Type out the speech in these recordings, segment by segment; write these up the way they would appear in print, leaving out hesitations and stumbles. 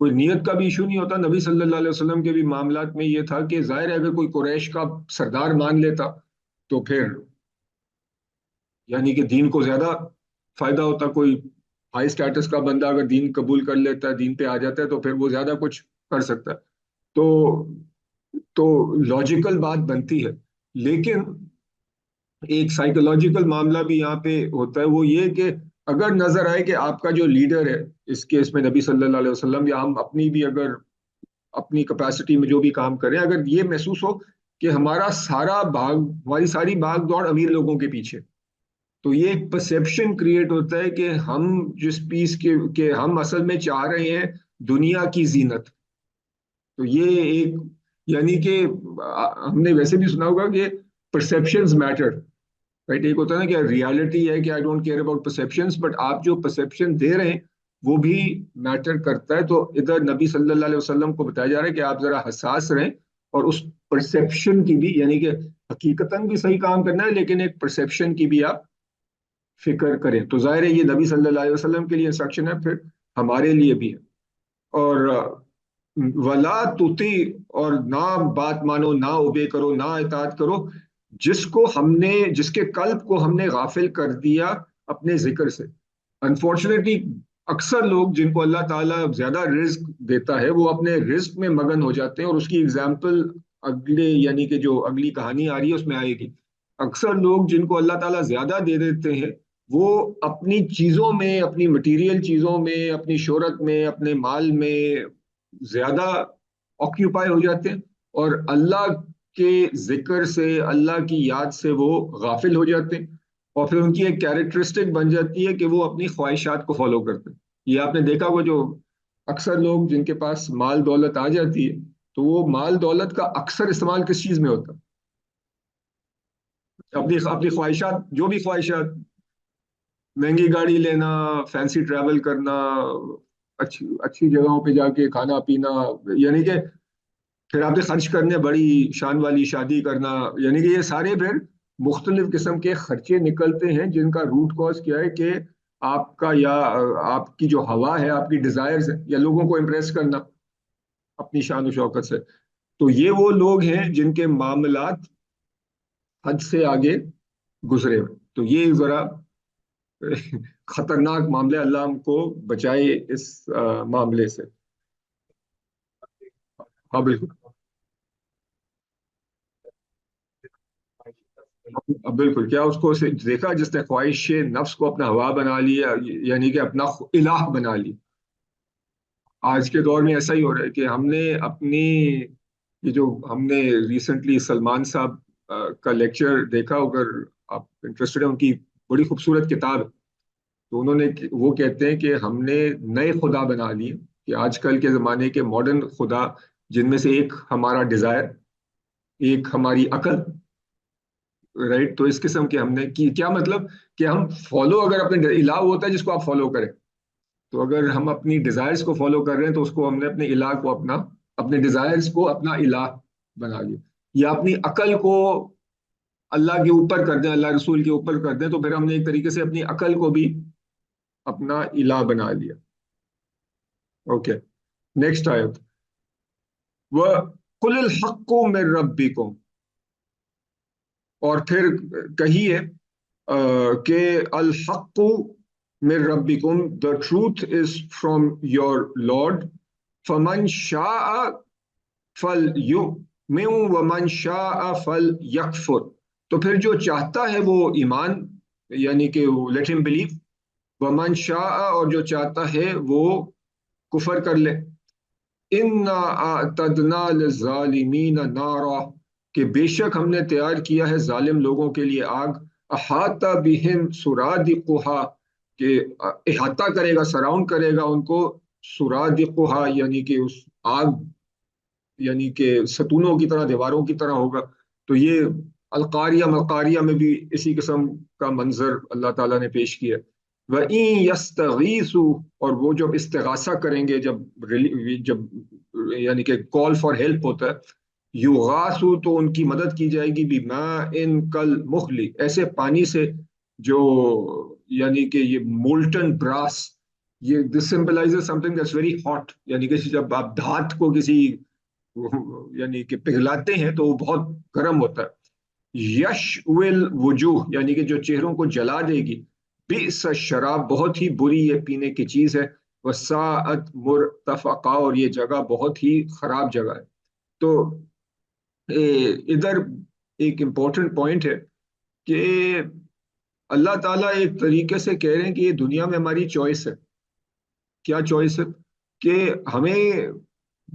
کوئی نیت کا بھی ایشو نہیں ہوتا. نبی صلی اللہ علیہ وسلم کے بھی معاملات میں یہ تھا کہ ظاہر ہے اگر کوئی قریش کا سردار مان لیتا تو پھر یعنی کہ دین کو زیادہ فائدہ ہوتا. کوئی ہائی سٹیٹس کا بندہ اگر دین قبول کر لیتا ہے، دین پہ آ جاتا ہے، تو پھر وہ زیادہ کچھ کر سکتا ہے. تو تو لاجیکل بات بنتی ہے. لیکن ایک سائیکولوجیکل معاملہ بھی یہاں پہ ہوتا ہے، وہ یہ کہ اگر نظر آئے کہ آپ کا جو لیڈر ہے، اس کیس میں نبی صلی اللہ علیہ وسلم، یا ہم اپنی بھی اگر اپنی کیپیسٹی میں جو بھی کام کریں، اگر یہ محسوس ہو کہ ہماری ساری بھاگ دوڑ امیر لوگوں کے پیچھے، تو یہ ایک پرسیپشن کریٹ ہوتا ہے کہ ہم جس پیس کے کہ ہم اصل میں چاہ رہے ہیں دنیا کی زینت. تو یہ ایک یعنی کہ ہم نے ویسے بھی سنا ہوگا کہ پرسیپشنز میٹر، رائٹ. ایک ہوتا ہے نا کہ ریالٹی ہے کہ I don't care about perceptions, but آپ جو پرسیپشن دے رہے ہیں وہ بھی میٹر کرتا ہے. تو ادھر نبی صلی اللہ علیہ وسلم کو بتایا جا رہا ہے کہ آپ ذرا حساس رہیں، اور اس پرسیپشن کی بھی، یعنی کہ حقیقتاً بھی صحیح کام کرنا ہے لیکن ایک پرسیپشن کی بھی آپ فکر کریں. تو ظاہر ہے یہ نبی صلی اللہ علیہ وسلم کے لیے انسٹرکشن ہے، پھر ہمارے لیے بھی ہے. اور ولا تُطِع، اور نہ بات مانو، نہ اوبے کرو، نہ اطاعت کرو جس کے قلب کو ہم نے غافل کر دیا اپنے ذکر سے. انفارچونیٹلی اکثر لوگ جن کو اللہ تعالیٰ زیادہ رزق دیتا ہے وہ اپنے رزق میں مگن ہو جاتے ہیں، اور اس کی اگزامپل اگلے یعنی کہ جو اگلی کہانی آ رہی ہے اس میں آئے گی. اکثر لوگ جن کو اللہ تعالیٰ زیادہ دے دیتے ہیں وہ اپنی چیزوں میں، اپنی مٹیریل چیزوں میں، اپنی شہرت میں، اپنے مال میں زیادہ آکیوپائی ہو جاتے ہیں، اور اللہ کے ذکر سے، اللہ کی یاد سے وہ غافل ہو جاتے ہیں. اور پھر ان کی ایک کیریکٹرسٹک بن جاتی ہے کہ وہ اپنی خواہشات کو فالو کرتے ہیں. یہ آپ نے دیکھا وہ جو اکثر لوگ جن کے پاس مال دولت آ جاتی ہے تو وہ مال دولت کا اکثر استعمال کس چیز میں ہوتا ہے؟ اپنی اپنی خواہشات، جو بھی خواہشات، مہنگی گاڑی لینا، فینسی ٹریول کرنا، اچھی اچھی جگہوں پہ جا کے کھانا پینا، یعنی کہ پھر آپ نے خرچ کرنے، بڑی شان والی شادی کرنا، یعنی کہ یہ سارے پھر مختلف قسم کے خرچے نکلتے ہیں جن کا روٹ کاز کیا ہے کہ آپ کا یا آپ کی جو ہوا ہے، آپ کی ڈیزائرز ہے، یا لوگوں کو امپریس کرنا اپنی شان و شوکت سے. تو یہ وہ لوگ ہیں جن کے معاملات حد سے آگے گزرے ہوئے. تو یہ ذرا خطرناک معاملہ ہے، اللہ ہم کو بچائے اس معاملے سے. ہاں بالکل. اب بالکل، کیا اس کو دیکھا جس نے خواہش نفس کو اپنا ہوا بنا لیا، یعنی کہ اپنا الہ بنا لی. آج کے دور میں ایسا ہی ہو رہا ہے کہ ہم نے اپنی یہ جو ہم نے ریسنٹلی سلمان صاحب کا لیکچر دیکھا، اگر آپ انٹرسٹڈ ہیں، ان کی بڑی خوبصورت کتاب ہے. تو انہوں نے وہ کہتے ہیں کہ ہم نے نئے خدا بنا لیے، کہ آج کل کے زمانے کے ماڈرن خدا، جن میں سے ایک ہمارا ڈیزائر، ایک ہماری عقل، رائٹ. تو اس قسم کے ہم نے کیا مطلب کہ ہم فالو، اگر اپنے الہ ہوتا ہے جس کو آپ فالو کریں، تو اگر ہم اپنی ڈیزائرز کو فالو کر رہے ہیں تو اس کو ہم نے اپنے الہ کو اپنے ڈیزائرز کو اپنا الہ بنا لیا. یا اپنی عقل کو اللہ کے اوپر کر دیں، اللہ رسول کے اوپر کر دیں، تو پھر ہم نے ایک طریقے سے اپنی عقل کو بھی اپنا الہ بنا لیا. اوکے، نیکسٹ آیت. وہ قل الحق من ربکم، اور پھر کہیے کہ الحق من ربکم، the truth is from your Lord. فمن شاء فلیؤمن ومن شاء فلیکفر. تو پھر جو چاہتا ہے وہ ایمان، یعنی کہ وہ let him believe. ومن شاء، اور جو چاہتا ہے وہ کفر کر لے. انا اعتدنا للظالمین نارا، کہ بے شک ہم نے تیار کیا ہے ظالم لوگوں کے لیے آگ. احاطہ بہم سرادقہا، کہ احاطہ کرے گا، سراؤنڈ کرے گا ان کو، سرادقہا یعنی کہ اس آگ، یعنی کہ ستونوں کی طرح، دیواروں کی طرح ہوگا. تو یہ القاریہ ملقاریہ میں بھی اسی قسم کا منظر اللہ تعالیٰ نے پیش کیا. وَإِن يَسْتَغِيثُوا، اور وہ جب استغاثہ کریں گے، جب یعنی کہ کال فار ہیلپ ہوتا ہے، یغاثوا، تو ان کی مدد کی جائے گی، بِمَاءٍ كَالْمُهْلِ، ایسے پانی سے جو یعنی کہ یہ مولٹن براس، یہ this symbolizes something that's very hot, یعنی کہ جب آپ دھات کو کسی یعنی کہ پگھلاتے ہیں تو وہ بہت گرم ہوتا ہے. یش ول وجوہ یعنی کہ جو چہروں کو جلا دے گی. بئس شراب بہت ہی بری یہ پینے کی چیز ہے. وساعت مرتفقہ اور یہ جگہ بہت ہی خراب جگہ ہے. تو ادھر ایک امپورٹنٹ پوائنٹ ہے کہ اللہ تعالیٰ ایک طریقے سے کہہ رہے ہیں کہ یہ دنیا میں ہماری چوائس ہے. کیا چوائس ہے؟ کہ ہمیں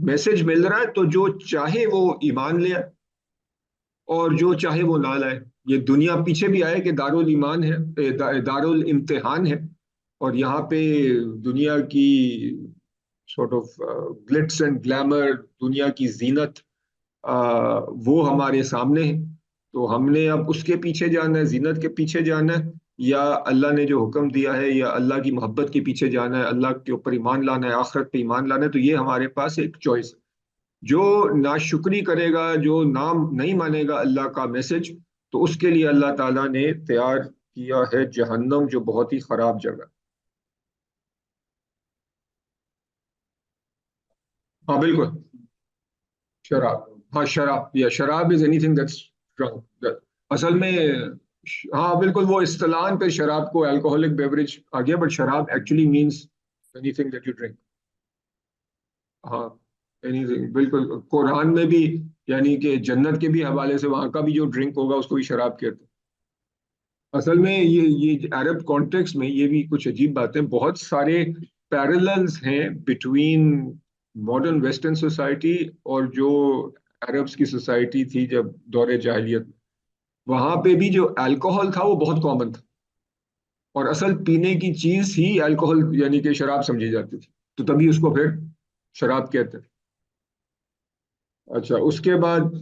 میسج مل رہا ہے تو جو چاہے وہ ایمان لے آئے اور جو چاہے وہ نہ لائے. یہ دنیا پیچھے بھی آئے کہ دارالایمان ہے، دارالامتحان ہے. اور یہاں پہ دنیا کی سورٹ آف گلٹس اینڈ گلیمر، دنیا کی زینت، وہ ہمارے سامنے ہے. تو ہم نے اب اس کے پیچھے جانا ہے، زینت کے پیچھے جانا ہے، یا اللہ نے جو حکم دیا ہے یا اللہ کی محبت کے پیچھے جانا ہے، اللہ کے اوپر ایمان لانا ہے، آخرت پہ ایمان لانا ہے. تو یہ ہمارے پاس ایک چوائس ہے. جو ناشکری کرے گا، جو نام نہیں مانے گا اللہ کا میسج، تو اس کے لیے اللہ تعالیٰ نے تیار کیا ہے جہنم، جو بہت ہی خراب جگہ. ہاں بالکل. شراب. ہاں شراب، یا شراب is any thing that's drink اصل میں. ہاں بالکل، وہ اصطلاح پہ شراب کو الکوہلک بیوریج آ گیا، بٹ شراب actually means any thing that you drink. ہاں اینی تھنگ بالکل. قرآن میں بھی یعنی کہ جنت کے بھی حوالے سے وہاں کا بھی جو ڈرنک ہوگا اس کو بھی شراب کہتے ہیں. اصل میں یہ عرب کانٹیکس میں یہ بھی کچھ عجیب باتیں، بہت سارے پیرللز ہیں بٹوین ماڈرن ویسٹرن سوسائٹی اور جو عربس کی سوسائٹی تھی جب دور جاہلیت میں. وہاں پہ بھی جو الکوہل تھا وہ بہت کامن تھا، اور اصل پینے کی چیز ہی الکوہل یعنی کہ شراب سمجھی جاتی تھی. تو تبھی اس کو پھر شراب کہتے ہیں. اچھا اس کے بعد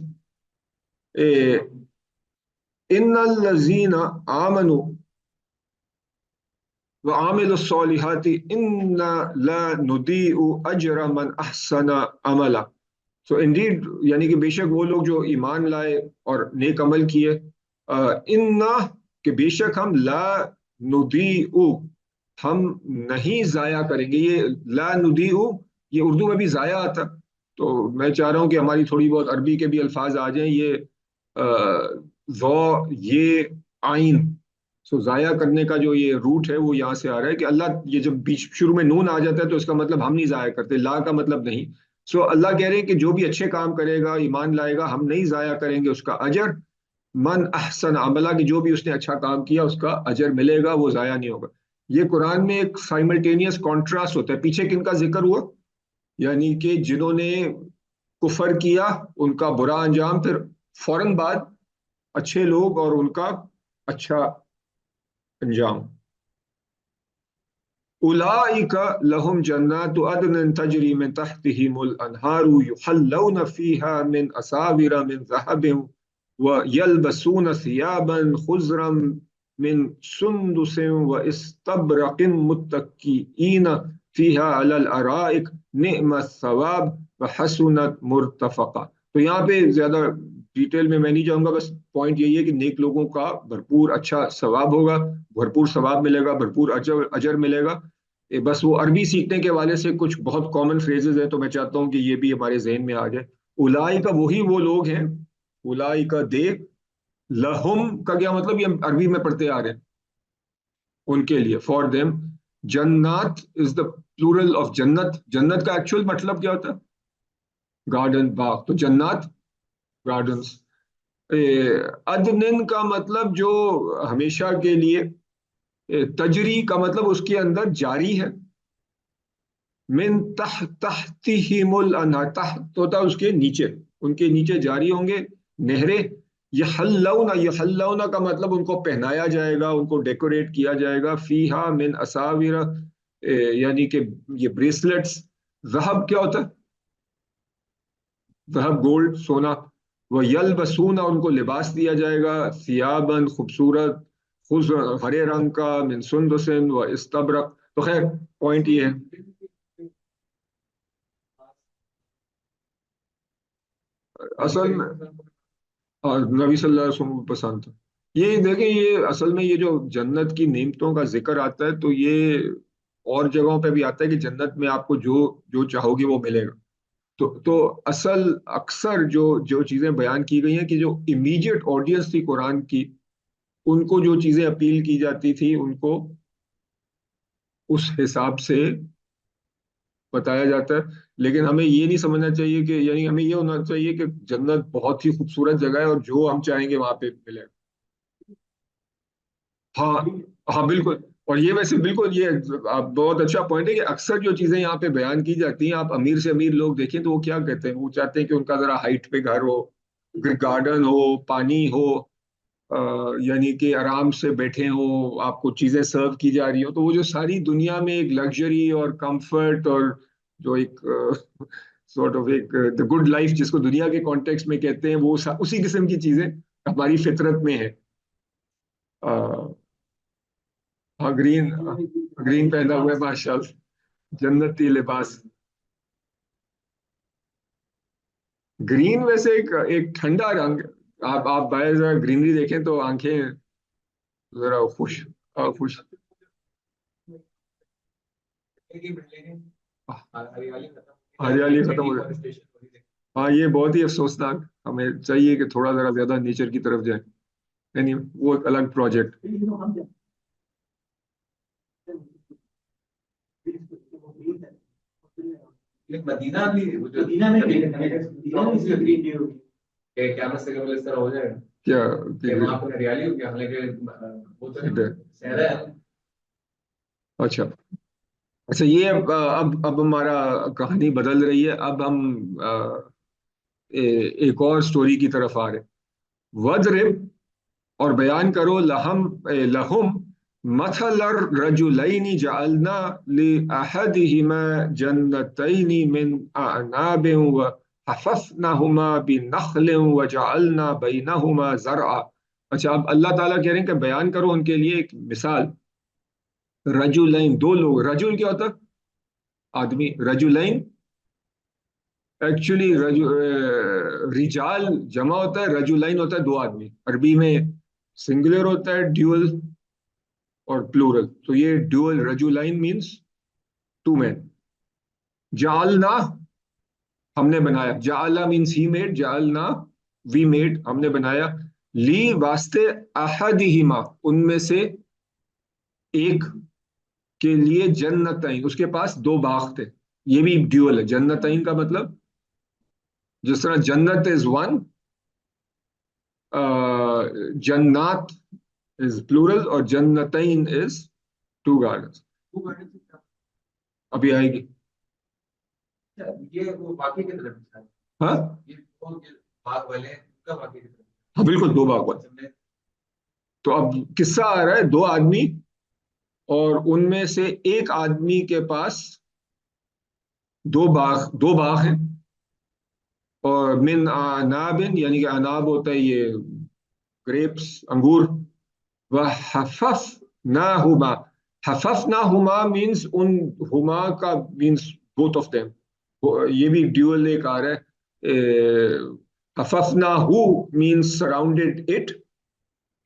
ان الذین آمنوا وعاملوا الصالحات انا لا نضيع اجر من احسن عملا. سو انڈیڈ یعنی کہ بے شک وہ لوگ جو ایمان لائے اور نیک عمل کیے، انا کہ بے شک ہم لا نضيع ہم نہیں ضائع کریں گے. یہ لا نضيع یہ اردو میں بھی ضائع آتا. تو میں چاہ رہا ہوں کہ ہماری تھوڑی بہت عربی کے بھی الفاظ آ جائیں. یہ یہ آئین. سو ضائع کرنے کا جو یہ روٹ ہے وہ یہاں سے آ رہا ہے کہ اللہ، یہ جب بیچ شروع میں نون آ جاتا ہے تو اس کا مطلب ہم نہیں ضائع کرتے، لا کا مطلب نہیں. سو اللہ کہہ رہے ہیں کہ جو بھی اچھے کام کرے گا، ایمان لائے گا، ہم نہیں ضائع کریں گے اس کا اجر. من احسن عملہ کہ جو بھی اس نے اچھا کام کیا اس کا اجر ملے گا، وہ ضائع نہیں ہوگا. یہ قرآن میں ایک سائملٹینیس کانٹراسٹ ہوتا ہے. پیچھے کن کا ذکر ہوا؟ یعنی کہ جنہوں نے کفر کیا ان کا برا انجام، پھر فوراً بعد اچھے لوگ اور ان کا اچھا انجام. اولئک لهم جنات عدن تجری من تحتهم الانہار یحلون فیها من اساور من ذهب ویلبسون ثیابا خضرا من سندس واستبرق متکئین فیها علی الارائک نعم الثواب وحسنت مرتفقا. تو یہاں پہ زیادہ ڈیٹیل میں نہیں جاؤں گا، بس پوائنٹ یہی ہے کہ نیک لوگوں کا بھرپور اچھا ثواب ہوگا، بھرپور ثواب ملے گا، بھرپور اجر ملے گا. بس وہ عربی سیکھنے کے حوالے سے کچھ بہت کامن فریزز ہیں تو میں چاہتا ہوں کہ یہ بھی ہمارے ذہن میں آ جائے. الائی کا وہی وہ لوگ ہیں، الائی کا دے. لہم کا کیا مطلب؟ یہ عربی میں پڑھتے آ رہے ہیں. ان کے لیے فار دیم جنات از دا پلورل آف جنت. جنت کا ایکچوئل مطلب کیا ہوتا ہے؟ گارڈن، باغ. تو جنات گارڈنس. عدن کا مطلب جو ہمیشہ کے لیے. تجری کا مطلب اس کے اندر جاری ہے. من تحتہم الانہار، تحت ہوتا ہے اس کے نیچے، ان کے نیچے جاری ہوں گے نہریں. یحلون کا مطلب ان کو پہنایا جائے گا، ان کو ڈیکوریٹ کیا جائے گا. فیہا من اساور یعنی کہ یہ بریسلٹس. ذہب کیا ہوتا ہے؟ ذہب گولڈ، سونا. وہ یلبسون ان کو لباس دیا جائے گا، ثیابن خوبصورت، ہرے رنگ کا، من سندسن و استبرق. تو خیر پوائنٹ یہ ہے. اصل میں نبی صلی اللہ علیہ وسلم کو پسند تھا. یہ دیکھیں، یہ اصل میں یہ جو جنت کی نعمتوں کا ذکر آتا ہے تو یہ اور جگہوں پہ بھی آتا ہے کہ جنت میں آپ کو جو جو چاہو گے وہ ملے گا. تو اصل اکثر جو جو چیزیں بیان کی گئی ہیں کہ جو امیجیٹ آڈینس تھی قرآن کی، ان کو جو چیزیں اپیل کی جاتی تھی ان کو اس حساب سے بتایا جاتا ہے. لیکن ہمیں یہ نہیں سمجھنا چاہیے کہ، یعنی ہمیں یہ ہونا چاہیے کہ جنت بہت ہی خوبصورت جگہ ہے اور جو ہم چاہیں گے وہاں پہ ملے. ہاں ہاں بالکل. اور یہ ویسے بالکل یہ آپ بہت اچھا پوائنٹ ہے کہ اکثر جو چیزیں یہاں پہ بیان کی جاتی ہیں، آپ امیر سے امیر لوگ دیکھیں تو وہ کیا کہتے ہیں، وہ چاہتے ہیں کہ ان کا ذرا ہائٹ پہ گھر ہو، گارڈن ہو، پانی ہو، یعنی کہ آرام سے بیٹھے ہوں، آپ کو چیزیں سرو کی جا رہی ہوں. تو وہ جو ساری دنیا میں ایک لگژری اور کمفرٹ اور جو ایک سورٹ آف ایک گڈ لائف جس کو دنیا کے کانٹیکس میں کہتے ہیں، وہ اسی قسم کی چیزیں ہماری فطرت میں ہے. ہاں گرین، گرین پہنا ہوا ہے ماشاء اللہ. جنتی لباس. گرین ویسے ایک ایک ٹھنڈا رنگ. آپ باہر ذرا گرینری دیکھیں تو آنکھیں ذرا خوش، خوش. ہریالی ختم ہو جائے. ہاں یہ بہت ہی افسوسناک. ہمیں چاہیے کہ تھوڑا ذرا زیادہ نیچر کی طرف جائیں. یعنی وہ ایک الگ پروجیکٹ. مدینہ بھی مدینہ میں قیامت سے قبل اس طرح ہو جائے گا کیا کہ وہاں پر ہریالی ہوگی، حالانکہ وہ تو صحرا ہے. اچھا. اچھا یہ اب ہمارا کہانی بدل رہی ہے. اب ہم ایک اور سٹوری کی طرف آ رہے ہیں. وَاضْرِبْ، اور بیان کرو، لہم مثل الرجلین جعلنا لأحدہما جنتین من اعناب وحففناہما بنخل وجعلنا بینہما زرعا. اچھا اب اللہ تعالیٰ کہہ رہے ہیں کہ بیان کرو ان کے لیے ایک مثال. رجلین دو لوگ. رجل کیا ہوتا ہے؟ آدمی. رجلین ایکچولی رجال جمع ہوتا ہے، رجلین ہوتا ہے دو آدمی. عربی میں سنگولر ہوتا ہے ڈیول اور پلورل. تو یہ ڈیول رجلین مینس ٹو مین. جعلنا ہم نے بنایا، جعلنا مینس ہی میڈ، جعلنا وی میڈ ہم نے بنایا، لی واسطے، احدہما ان میں سے ایک کے لیے، جنتین اس کے پاس دو باغ تھے. یہ بھی ڈیول ہے. جنتین کا مطلب جس طرح جنت از ون، جنات از پلورل، اور جنتین از ٹو گارڈنس. ابھی آئے گی. یہ وہ باقی کی طرف. ہاں یہ باغ والے ہیں کا باقی کی طرف. ہاں بالکل دو باغ والے. تو اب قصہ آ رہا ہے دو آدمی، اور ان میں سے ایک آدمی کے پاس دو باغ ہیں. اور من اناب، یعنی کہ اناب ہوتا ہے یہ گریپس، انگور. وحففناہما، حففناہما مینس ان ہما کا مینس بوتھ آف دیم. یہ بھی ڈیول ایک آ رہا ہے. حففناہو مینس سراؤنڈیڈ اٹ،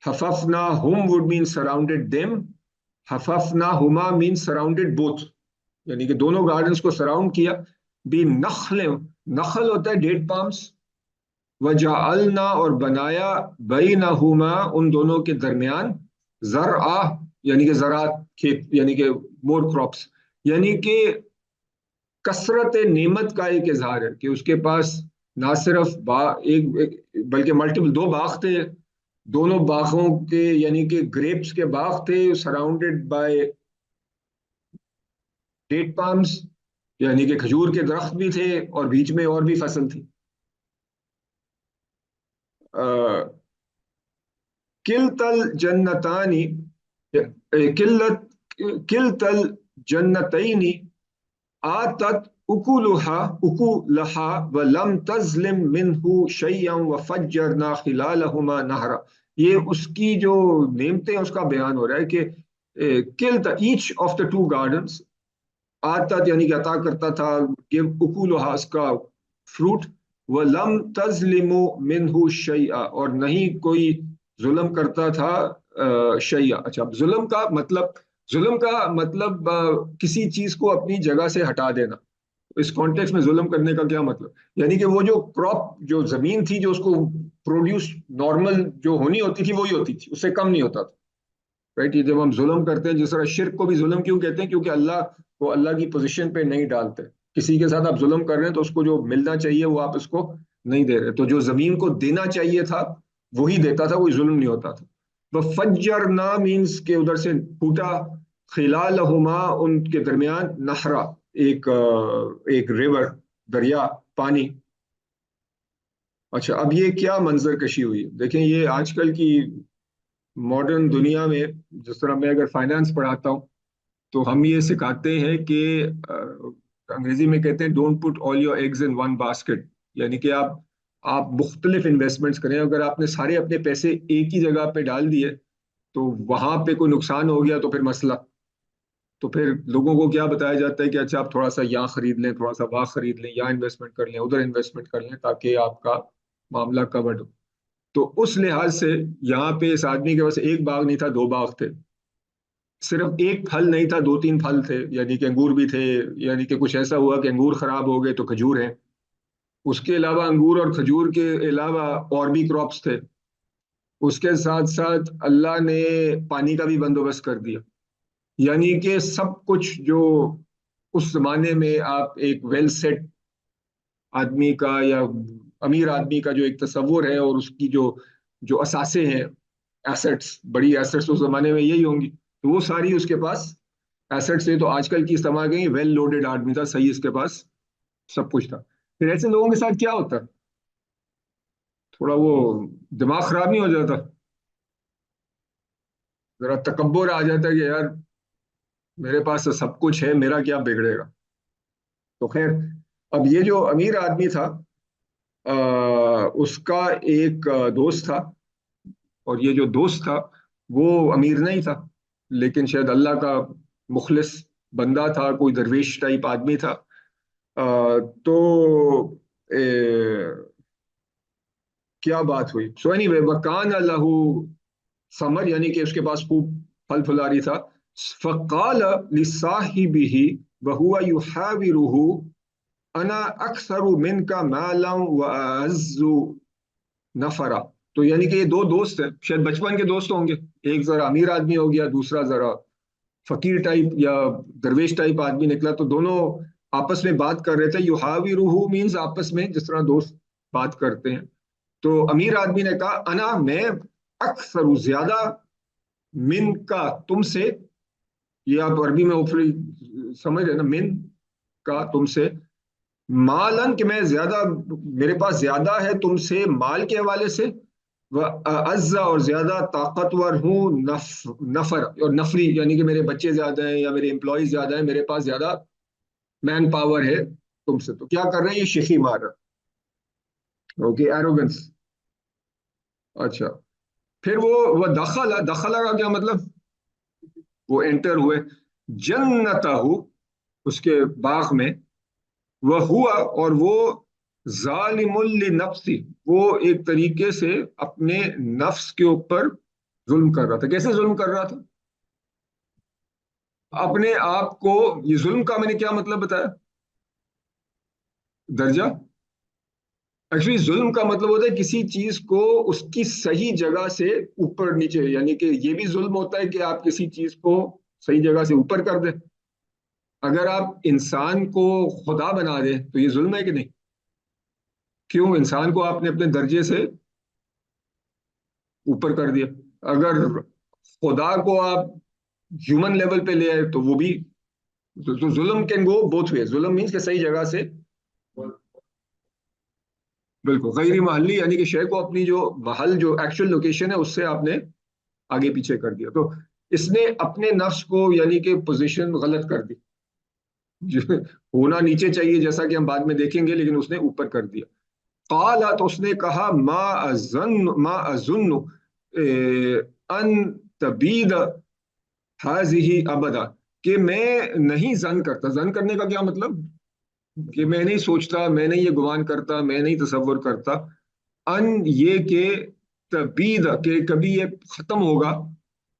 حففناہم would mean surrounded them، حففناہما means surrounded both، یعنی کہ دونوں گارڈنز کو سراؤنڈ کیا. بنخل، نخل ہوتا ہے ڈیٹ پامس. وجعلنا، اور بنایا، بینہما ان دونوں کے درمیان، زرعا یعنی کہ زراعت، کھیت، یعنی کہ مور کراپس. یعنی کہ کثرت نعمت کا ایک اظہار ہے کہ اس کے پاس نہ صرف بلکہ ملٹیپل دو باغ تھے. دونوں باغوں کے یعنی کہ گریپس کے باغ تھے، سراؤنڈیڈ بائی ڈیٹ پامس، یعنی کہ کھجور کے درخت بھی تھے، اور بیچ میں اور بھی فصل تھی. کلتل جنتانی، کلتل جنتینی آتت اکولہا ولم تظلم منہ شیئا وفجرنا خلالہما نہرا. یہ اس کی جو نعمتیں اس کا بیان ہو رہا ہے کہ کلتا each of the two gardens, آتت یعنی کہ عطا کرتا تھا، گیو اکولہا اس کا فروٹ، ولم تظلم منہ شیئا اور نہیں کوئی ظلم کرتا تھا شیئا. اچھا ظلم کا مطلب ظلم کا مطلب کسی چیز کو اپنی جگہ سے ہٹا دینا. اس کانٹیکس میں ظلم کرنے کا کیا مطلب؟ یعنی کہ وہ جو کراپ، جو زمین تھی جو اس کو پروڈیوس نارمل جو ہونی ہوتی تھی وہی ہوتی تھی، اس سے کم نہیں ہوتا تھا. رائٹ؟ یہ جب ہم ظلم کرتے ہیں، جس طرح شرک کو بھی ظلم کیوں کہتے ہیں؟ کیونکہ اللہ کو اللہ کی پوزیشن پہ نہیں ڈالتے. کسی کے ساتھ آپ ظلم کر رہے ہیں تو اس کو جو ملنا چاہیے وہ آپ اس کو نہیں دے رہے. تو جو زمین کو دینا چاہیے تھا وہی دیتا تھا، کوئی ظلم نہیں ہوتا تھا. وہ فجر نا مینس کے ادھر سے پھوٹا، خلالہما ان کے درمیان، نہرا ایک ریور، دریا، پانی. اچھا اب یہ کیا منظر کشی ہوئی؟ دیکھیں یہ آج کل کی ماڈرن دنیا میں، جس طرح میں اگر فائنانس پڑھاتا ہوں تو ہم یہ سکھاتے ہیں کہ انگریزی میں کہتے ہیں don't put all your eggs in one basket. یعنی کہ آپ مختلف انویسٹمنٹس کریں. اگر آپ نے سارے اپنے پیسے ایک ہی جگہ پہ ڈال دیے تو وہاں پہ کوئی نقصان ہو گیا تو پھر مسئلہ. تو پھر لوگوں کو کیا بتایا جاتا ہے کہ اچھا آپ تھوڑا سا یہاں خرید لیں، تھوڑا سا وہاں خرید لیں، یہاں انویسٹمنٹ کر لیں، ادھر انویسٹمنٹ کر لیں، تاکہ آپ کا معاملہ کورڈ ہو. تو اس لحاظ سے یہاں پہ اس آدمی کے پاس ایک باغ نہیں تھا، دو باغ تھے. صرف ایک پھل نہیں تھا، دو تین پھل تھے، یعنی کہ انگور بھی تھے. یعنی کہ کچھ ایسا ہوا کہ انگور خراب ہو گئے تو کھجور ہیں. اس کے علاوہ انگور اور کھجور کے علاوہ اور بھی کراپس تھے. اس کے ساتھ ساتھ اللہ نے پانی کا بھی بندوبست کر دیا. یعنی کہ سب کچھ جو اس زمانے میں آپ ایک ویل سیٹ آدمی کا یا امیر آدمی کا جو ایک تصور ہے، اور اس کی جو اثاثے ہیں، ایسٹس، بڑی ایسٹس اس زمانے میں یہی ہوں گی، تو وہ ساری اس کے پاس ایسٹس تھے. تو آج کل کی استعمال گئی، ویل لوڈڈ آدمی تھا، صحیح، اس کے پاس سب کچھ تھا. پھر ایسے لوگوں کے ساتھ کیا ہوتا؟ تھوڑا وہ دماغ خراب نہیں ہو جاتا؟ ذرا تکبر آ جاتا ہے کہ یار میرے پاس تو سب کچھ ہے، میرا کیا بگڑے گا. تو خیر، اب یہ جو امیر آدمی تھا، اس کا ایک دوست تھا. اور یہ جو دوست تھا وہ امیر نہیں تھا، لیکن شاید اللہ کا مخلص بندہ تھا، کوئی درویش ٹائپ آدمی تھا. تو کیا بات ہوئی؟ سو اینی وے، وکان اللہ ثمر، یعنی کہ اس کے پاس خوب پھل پھلاری تھا. فقال لصاحبه وهو يحاوره انا اکثر منك مالا واعز نفرا. تو یعنی کہ یہ دو دوست ہیں، شاید بچپن کے دوست ہوں گے. ایک ذرا امیر آدمی ہو گیا، دوسرا ذرا فقیر ٹائپ یا درویش ٹائپ آدمی نکلا. تو دونوں آپس میں بات کر رہے تھے. یحاوروہ مینز آپس میں جس طرح دوست بات کرتے ہیں. تو امیر آدمی نے کہا انا، میں، اکثر زیادہ، من کا تم سے. یہ آپ عربی میں سمجھ رہے نا، من کا تم سے، مالن کہ میں زیادہ، میرے پاس زیادہ ہے تم سے مال کے حوالے سے، اعز اور زیادہ طاقتور ہوں، نفر اور نفری، یعنی کہ میرے بچے زیادہ ہیں یا میرے امپلائیز زیادہ ہیں، میرے پاس زیادہ مین پاور ہے تم سے. تو کیا کر رہے ہیں؟ یہ شیخی مار رہا. Okay, arrogance. اچھا، پھر وہ دخلا کا کیا مطلب؟ وہ انٹر ہوئے، جنتہ، اس کے باغ میں، وہ ہوا، اور وہ ظالم لنفسی، وہ ایک طریقے سے اپنے نفس کے اوپر ظلم کر رہا تھا. کیسے ظلم کر رہا تھا؟ اپنے آپ کو. یہ ظلم کا میں نے کیا مطلب بتایا؟ درجہ. ایکچولی ظلم کا مطلب ہوتا ہے کسی چیز کو اس کی صحیح جگہ سے اوپر نیچے. یعنی کہ یہ بھی ظلم ہوتا ہے کہ آپ کسی چیز کو صحیح جگہ سے اوپر کر دیں. اگر آپ انسان کو خدا بنا دیں تو یہ ظلم ہے کہ نہیں؟ کیوں؟ انسان کو آپ نے اپنے درجے سے اوپر کر دیا. اگر خدا کو آپ ہیومن لیول پہ لے آئے تو وہ بھی تو ظلم کین گو بوتھ وے. ظلم مینس کہ صحیح جگہ سے، بالکل غیر محلی، یعنی کہ شے کو اپنی جو محل، جو ایکچوئل لوکیشن ہے، اس سے آپ نے آگے پیچھے کر دیا. تو اس نے اپنے نفس کو یعنی کہ پوزیشن غلط کر دی. جو ہونا نیچے چاہیے جیسا کہ ہم بعد میں دیکھیں گے، لیکن اس نے اوپر کر دیا. قال، تو اس نے کہا، ما اظن ان تبید هذه ابدا، کہ میں نہیں زن کرتا. زن کرنے کا کیا مطلب؟ کہ میں نہیں سوچتا، میں نہیں یہ گمان کرتا، میں نہیں تصور کرتا، ان یہ کہ تبید، کہ کبھی یہ ختم ہوگا،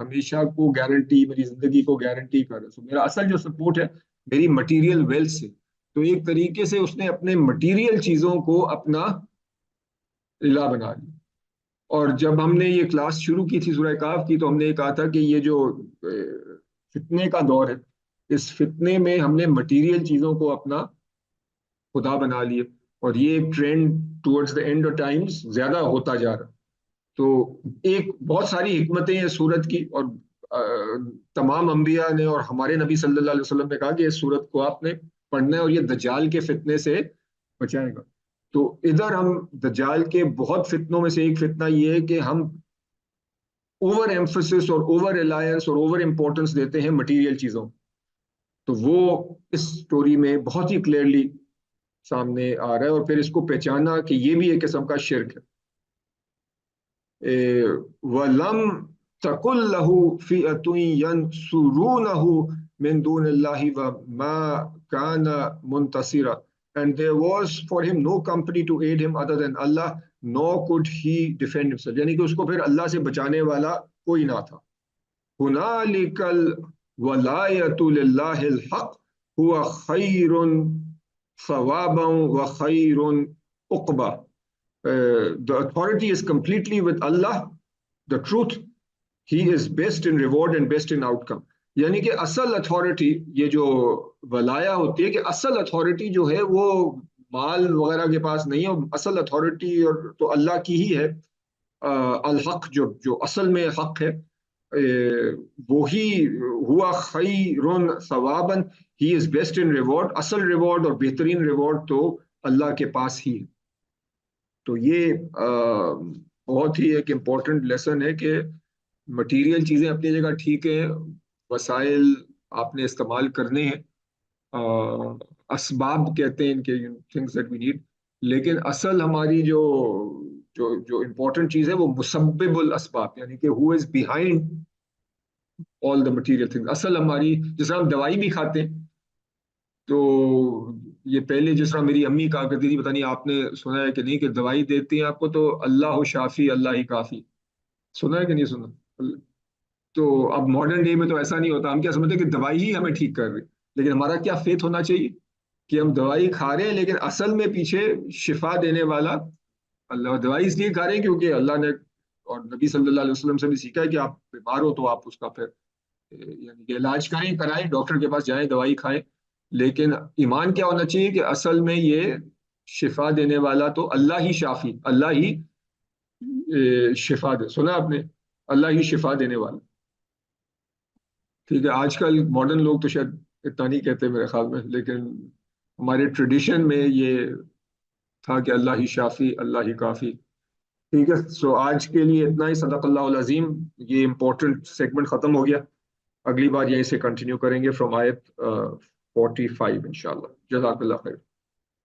ہمیشہ کو گارنٹی، میری زندگی کو گارنٹی کر رہا ہے. میرا اصل جو سپورٹ ہے میری مٹیریل ویلتھ سے. تو ایک طریقے سے اس نے اپنے مٹیریل چیزوں کو اپنا الہ بنا لیا. اور جب ہم نے یہ کلاس شروع کی تھی سورہ کہف کی، تو ہم نے یہ کہا تھا کہ یہ جو فتنے کا دور ہے، اس فتنے میں ہم نے مٹیریل چیزوں کو اپنا خدا بنا لیے. اور یہ ایک trend towards the end of times زیادہ ہوتا جا رہا. تو ایک بہت ساری حکمتیں ہیں سورت کی، اور تمام انبیاء نے اور ہمارے نبی صلی اللہ علیہ وسلم نے کہا کہ اس سورت کو آپ نے پڑھنا ہے اور یہ دجال کے فتنے سے بچائے گا. تو ادھر ہم دجال کے بہت فتنوں میں سے ایک فتنہ یہ ہے کہ ہم اوور ایمفسس اور اوور ریلائنس اور اوور امپورٹنس دیتے ہیں مٹیریل چیزوں. تو وہ اس سٹوری میں بہت ہی کلیئرلی سامنے آ رہا ہے. اور پھر اس کو پہچانا کہ یہ بھی ایک قسم کا شرک ہے. وَلَمْ تَكُنْ لَهُ فِئَةٌ يَنْصُرُونَهُ مِنْ دُونِ اللَّهِ وَمَا كَانَ مُنْتَصِرًا. And there was for him no company to aid him other than Allah, nor could he defend himself. یعنی کہ اس کو پھر اللہ سے بچانے والا کوئی نہ تھا. هُنَالِكَ الْوَلَایَةُ لِلَّهِ الْحَقِّ هُوَ خَيْرٌ ثَوَابًا وَخَيْرٌ عُقْبًا. The authority is completely with Allah, the truth. He is best in reward and best in outcome. یعنی کہ اصل اتھارٹی، یہ جو ولایا ہوتی ہے، کہ اصل اتھارٹی جو ہے وہ مال وغیرہ کے پاس نہیں ہے. اصل اتھارٹی تو اللہ کی ہی ہے. الحق جو اصل میں حق ہے، وہی ہوا خیر ثوابا. ہی از بیسٹ ان ریوارڈ. اصل ریوارڈ اور بہترین ریوارڈ تو اللہ کے پاس ہی ہے. تو یہ بہت ہی ایک امپورٹنٹ لیسن ہے کہ مٹیریل چیزیں اپنی جگہ ٹھیک ہیں، وسائل آپ نے استعمال کرنے ہیں، اسباب کہتے ہیں ان کے تھنگس دیٹ وی نیڈ. لیکن اصل ہماری جو جو جو امپورٹنٹ چیز ہے وہ مسبب الاسباب، یعنی کہ who is behind all the material things. اصل ہماری، جس طرح ہم دوائی بھی کھاتے ہیں، تو یہ پہلے جس طرح میری امی کہا کرتی تھی، پتہ نہیں آپ نے سنا ہے کہ نہیں، کہ دوائی دیتی ہیں آپ کو تو اللہ شافی اللہ ہی کافی. سنا ہے کہ نہیں سنا؟ تو اب ماڈرن ڈے میں تو ایسا نہیں ہوتا. ہم کیا سمجھتے ہیں کہ دوائی ہی ہمیں ٹھیک کر رہی، لیکن ہمارا کیا فیتھ ہونا چاہیے کہ ہم دوائی کھا رہے ہیں لیکن اصل میں پیچھے شفا دینے والا اللہ. دوائی اس لیے کھا رہے ہیں کیونکہ اللہ نے اور نبی صلی اللہ علیہ وسلم سے بھی سیکھا ہے کہ آپ بیمار ہو تو آپ اس کا پھر یعنی کہ علاج کرائیں، ڈاکٹر کے پاس جائیں، دوائی کھائیں. لیکن ایمان کیا ہونا چاہیے کہ اصل میں یہ شفا دینے والا تو اللہ ہی شافی، اللہ ہی شفا دے. سنا آپ نے؟ اللہ ہی شفا دینے والا. ٹھیک ہے، آج کل ماڈرن لوگ تو شاید اتنا نہیں کہتے میرے خیال میں، لیکن ہمارے ٹریڈیشن میں یہ تھا کہ اللہ ہی شافی اللہ ہی کافی. ٹھیک ہے، سو آج کے لیے اتنا ہی. صدق اللہ العظیم. یہ امپورٹنٹ سیگمنٹ ختم ہو گیا. اگلی بار یہیں سے کنٹینیو کریں گے فرام آیت 45 انشاءاللہ. جزاک اللہ خیر.